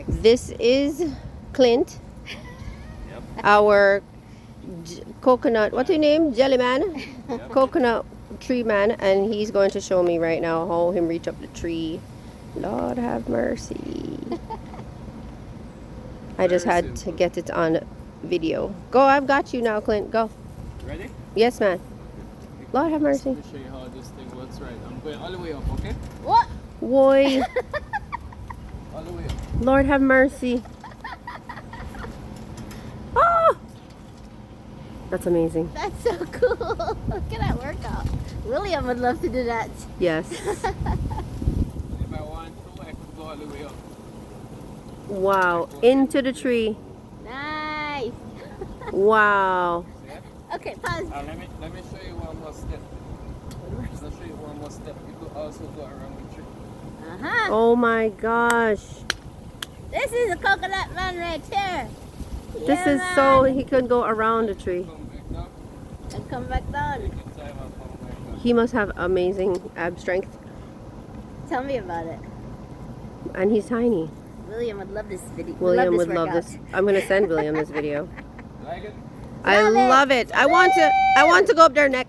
This is Clint, Yep. our coconut, what's your name? Jelly man? Yep. Coconut tree man, and he's going to show me right now how him reach up the tree. Lord have mercy. I just Very had to simple. get it on video. Go, I've got you now, Clint. Go. Ready? Yes, man. Lord have mercy. Let me show you how this thing works. Right. I'm going all the way up, okay? What? Boy, All the way up. Lord have mercy. Oh! That's amazing. That's so cool. Look at that workout. William would love to do that. Yes. If I want to, I could go all the way up. Wow. Into the tree. Nice. Wow. See it? Okay, pause. Let me show you one more step. I'll show you one more step. You could also go around the tree. Uh-huh. Oh my gosh. This is a coconut man right here. This Yeah, is so man. he could go around the tree. Come back down. And come back down. Take your time and come back down. He must have amazing ab strength, Tell me about it. and he's tiny. William would love this video. William this would love workout. this. I'm gonna send William this video. Like it? I Love it. love it. I want to go up there next.